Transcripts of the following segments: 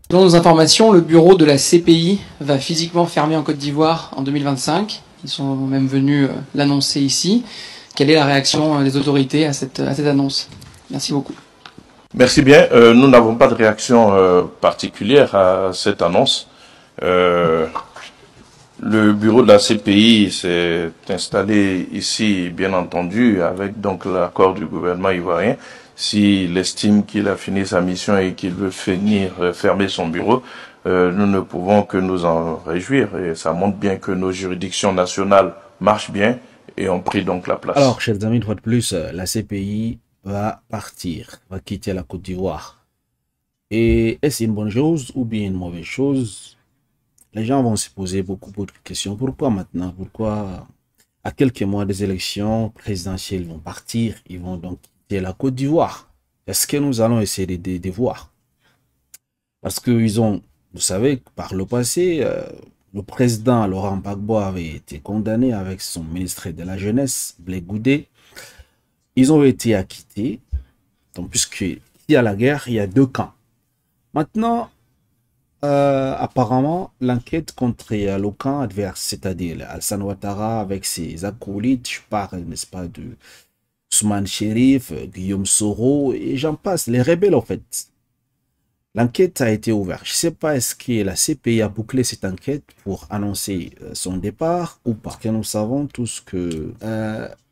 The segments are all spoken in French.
Selon nos informations, le bureau de la CPI va physiquement fermer en Côte d'Ivoire en 2025. Ils sont même venus l'annoncer ici. Quelle est la réaction des autorités à cette annonce? Merci beaucoup. Merci bien. Nous n'avons pas de réaction particulière à cette annonce. Le bureau de la CPI s'est installé ici, bien entendu, avec donc l'accord du gouvernement ivoirien. S'il estime qu'il a fini sa mission et qu'il veut finir fermer son bureau, nous ne pouvons que nous en réjouir. Et ça montre bien que nos juridictions nationales marchent bien et ont pris donc la place. Alors, chers amis, une fois de plus, la CPI va partir, va quitter la Côte d'Ivoire. Et est-ce une bonne chose ou bien une mauvaise chose? Les gens vont se poser beaucoup de questions. Pourquoi maintenant? Pourquoi, à quelques mois des élections présidentielles, ils vont partir, ils vont donc quitter la Côte d'Ivoire? Est-ce que nous allons essayer de voir? Parce qu'ils ont, vous savez, par le passé, le président Laurent Gbagbo avait été condamné avec son ministre de la Jeunesse, Blé Goudé. Ils ont été acquittés. Donc, puisqu'il y a la guerre, il y a deux camps. Maintenant, apparemment, l'enquête contre le camp adverse, c'est-à-dire Alassane Ouattara avec ses acolytes, je parle, n'est-ce pas, de Ousmane Chérif, Guillaume Soro, et j'en passe, les rebelles en fait. L'enquête a été ouverte. Je ne sais pas est-ce que la CPI a bouclé cette enquête pour annoncer son départ ou pas. Parce que nous savons tous que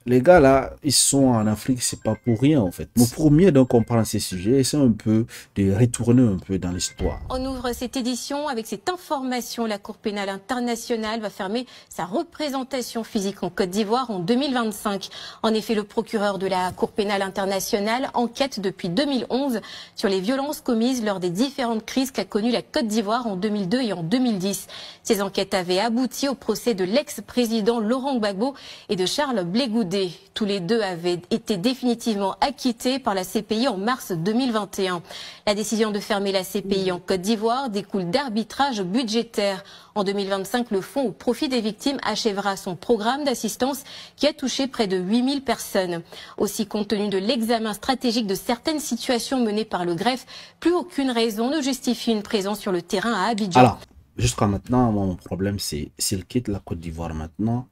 les gars là, ils sont en Afrique, c'est pas pour rien en fait. Mais pour mieux donc comprendre ces sujets, c'est un peu de retourner un peu dans l'histoire. On ouvre cette édition avec cette information. La Cour pénale internationale va fermer sa représentation physique en Côte d'Ivoire en 2025. En effet, le procureur de la Cour pénale internationale enquête depuis 2011 sur les violences commises lors des différentes crises qu'a connues la Côte d'Ivoire en 2002 et en 2010. Ces enquêtes avaient abouti au procès de l'ex-président Laurent Gbagbo et de Charles Blé Goudé. Tous les deux avaient été définitivement acquittés par la CPI en mars 2021. La décision de fermer la CPI en Côte d'Ivoire découle d'arbitrage budgétaire. En 2025, le fonds au profit des victimes achèvera son programme d'assistance qui a touché près de 8000 personnes. Aussi, compte tenu de l'examen stratégique de certaines situations menées par le greffe, plus aucune raison ne justifie une présence sur le terrain à Abidjan. Alors, jusqu'à maintenant, mon problème, c'est s'il quitte la Côte d'Ivoire maintenant,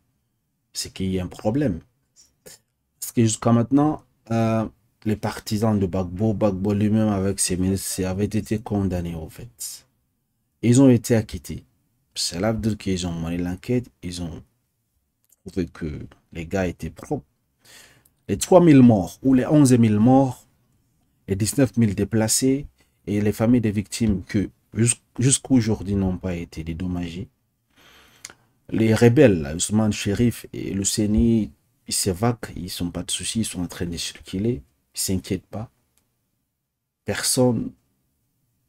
c'est qu'il y a un problème. Parce que jusqu'à maintenant, les partisans de Gbagbo lui-même avec ses ministres avaient été condamnés en fait. Ils ont été acquittés. Cela veut dire qu'ils ont mené l'enquête, ils ont trouvé que les gars étaient propres. Les 3000 morts ou les 11 000 morts, les 19 000 déplacés et les familles des victimes que jusqu'à aujourd'hui n'ont pas été dédommagées. Les rebelles, Ousmane Chérif et le CENI, ils s'évacuent, ils n'ont pas de soucis, ils sont en train de circuler, ils ne s'inquiètent pas. Personne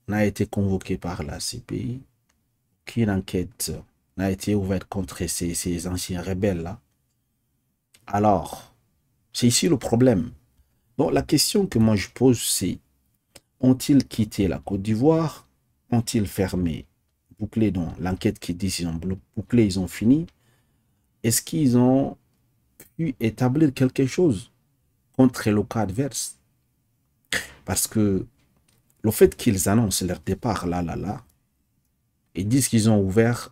n'a été convoqué par la CPI. Aucune enquête n'a été ouverte contre ces anciens rebelles-là. Alors, c'est ici le problème. Donc, la question que moi je pose, c'est ont-ils quitté la Côte d'Ivoire? Ont-ils fermé, bouclé dans l'enquête qui dit qu'ils ont bouclé, ils ont fini? Est-ce qu'ils ont pu établir quelque chose contre le cas adverse? Parce que le fait qu'ils annoncent leur départ là, ils disent qu'ils ont ouvert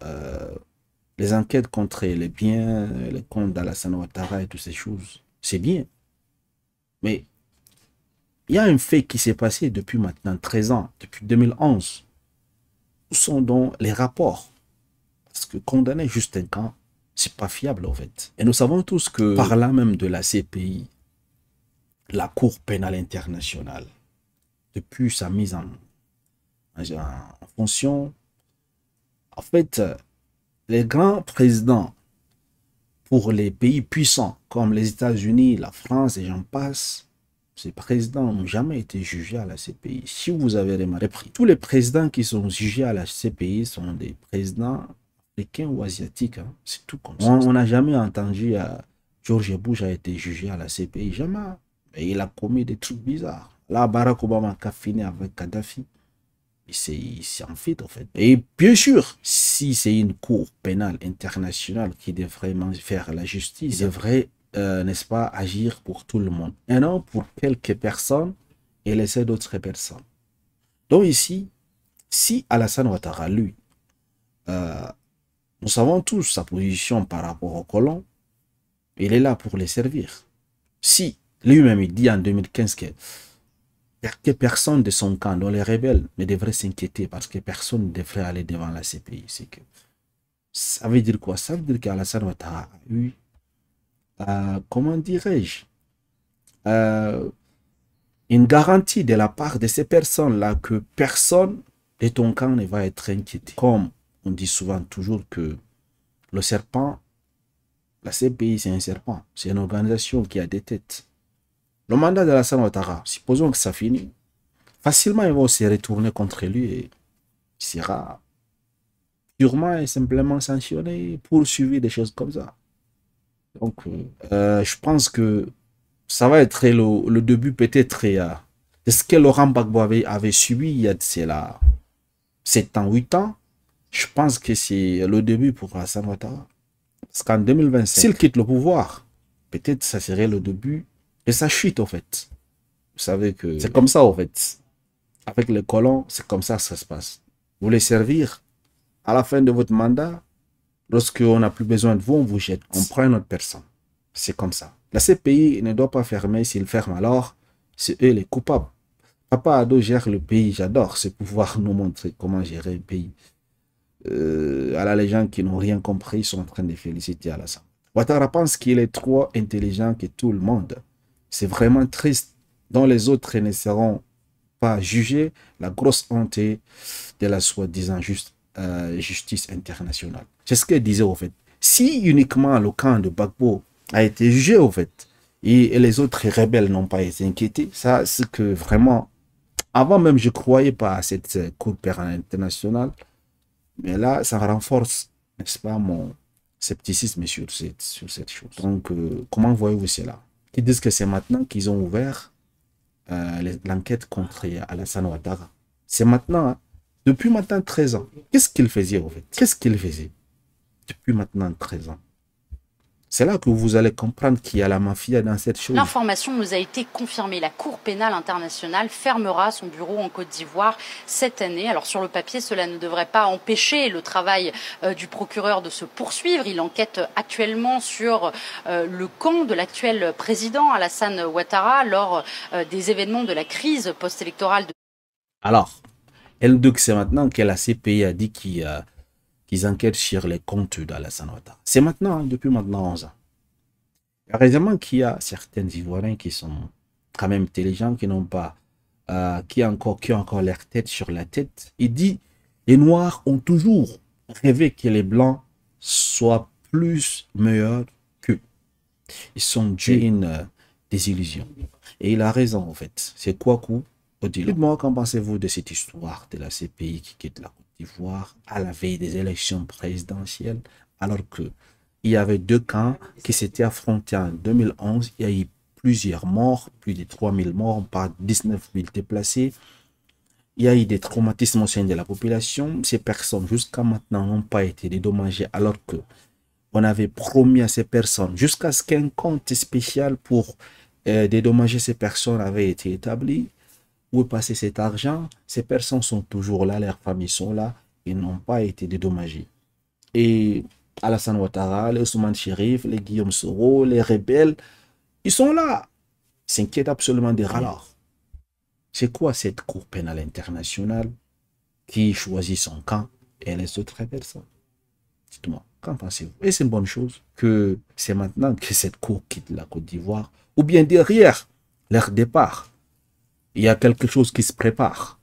les enquêtes contre les biens, les comptes d'Alassane Ouattara et toutes ces choses, c'est bien. Mais il y a un fait qui s'est passé depuis maintenant 13 ans, depuis 2011. Où sont donc les rapports? Parce que condamner juste un camp, c'est pas fiable en fait. Et nous savons tous que par là même de la CPI, la Cour pénale internationale, depuis sa mise en fonction, en fait, les grands présidents pour les pays puissants comme les États-Unis, la France et j'en passe, ces présidents n'ont jamais été jugés à la CPI. Si vous avez remarqué, tous les présidents qui sont jugés à la CPI sont des présidents africains ou asiatiques. Hein. C'est tout comme ça. On n'a jamais entendu George Bush a été jugé à la CPI. Jamais. Et il a commis des trucs bizarres. Là, Barack Obama a fini avec Kadhafi. Il s'est enfui en fait. Et bien sûr, si c'est une cour pénale internationale qui devrait faire la justice, il devrait, n'est-ce pas, agir pour tout le monde. Et non pour quelques personnes et laisser d'autres personnes. Donc ici, Si Alassane Ouattara, lui, nous savons tous sa position par rapport aux colons, il est là pour les servir. Si lui-même il dit en 2015 que personne de son camp, dont les rebelles, ne devrait s'inquiéter parce que personne ne devrait aller devant la CPI, c'est que ça veut dire quoi? Ça veut dire qu'Alassane Ouattara a eu, comment dirais-je, une garantie de la part de ces personnes-là que personne de ton camp ne va être inquiété. Comme on dit souvent toujours que le serpent, la CPI c'est un serpent, c'est une organisation qui a des têtes. Le mandat d'Alassane Ouattara, supposons que ça finit, facilement ils vont se retourner contre lui et il sera purement et simplement sanctionné, poursuivi, des choses comme ça. Donc, je pense que ça va être le début peut-être de ce que Laurent Gbagbo avait subi il y a 7 ans, 8 ans. Je pense que c'est le début pour Alassane Ouattara. Parce qu'en 2025, s'il quitte le pouvoir, peut-être ça serait le début de sa chute, au fait. Vous savez que c'est comme ça, au fait. Avec les colons, c'est comme ça que ça se passe. Vous les servir, à la fin de votre mandat, lorsqu'on n'a plus besoin de vous, on vous jette. On prend une autre personne. C'est comme ça. La CPI ne doit pas fermer. S'il ferme, alors, c'est eux les coupables. Papa Ado gère le pays. J'adore ce pouvoir nous montrer comment gérer le pays. Les gens qui n'ont rien compris sont en train de féliciter Alassane. Ouattara pense qu'il est trop intelligent que tout le monde. C'est vraiment triste. Dont les autres ne seront pas jugés. La grosse honte de la soi-disant justice internationale. C'est ce qu'elle disait au fait. Si uniquement le camp de Gbagbo a été jugé au fait, et les autres rebelles n'ont pas été inquiétés, ça c'est que vraiment, avant même je ne croyais pas à cette Cour pénale internationale, mais là ça renforce, n'est-ce pas, mon scepticisme sur cette chose. Donc comment voyez-vous cela? Ils disent que c'est maintenant qu'ils ont ouvert l'enquête contre Alassane Ouattara. C'est maintenant, hein? Depuis maintenant 13 ans. Qu'est-ce qu'il faisait au fait? Qu'est-ce qu'il faisait depuis maintenant 13 ans? C'est là que vous allez comprendre qu'il y a la mafia dans cette chose. L'information nous a été confirmée. La Cour pénale internationale fermera son bureau en Côte d'Ivoire cette année. Alors sur le papier, cela ne devrait pas empêcher le travail du procureur de se poursuivre. Il enquête actuellement sur le camp de l'actuel président Alassane Ouattara lors des événements de la crise post-électorale. Alors, elle dit que c'est maintenant que la CPI a dit qu'ils enquêtent sur les comptes d'Alassane Ouattara. C'est maintenant, hein, depuis maintenant 11 ans. Heureusement qu'il y a certains Ivoiriens qui sont quand même intelligents, qui n'ont pas, qui ont encore leur tête sur la tête. Il dit, les Noirs ont toujours rêvé que les Blancs soient plus meilleurs qu'eux. Ils sont d'une désillusion. Et il a raison, en fait. C'est quoi coup? Dites-moi, qu'en pensez-vous de cette histoire de la CPI qui quitte la Côte d'Ivoire à la veille des élections présidentielles, alors qu'il y avait deux camps qui s'étaient affrontés en 2011. Il y a eu plusieurs morts, plus de 3000 morts, par 19 000 déplacés. Il y a eu des traumatismes au sein de la population. Ces personnes, jusqu'à maintenant, n'ont pas été dédommagées, alors que on avait promis à ces personnes, jusqu'à ce qu'un compte spécial pour dédommager ces personnes avait été établi. Où est passé cet argent? Ces personnes sont toujours là, leurs familles sont là, ils n'ont pas été dédommagés. Et Alassane Ouattara, les Ousmane Chérif, les Guillaume Soro, les rebelles, ils sont là. Ils s'inquiètent absolument des râleurs. C'est quoi cette Cour pénale internationale qui choisit son camp et les autres personnes? Dites-moi, qu'en pensez-vous? Et c'est une bonne chose que c'est maintenant que cette Cour quitte la Côte d'Ivoire, ou bien derrière leur départ, il y a quelque chose qui se prépare.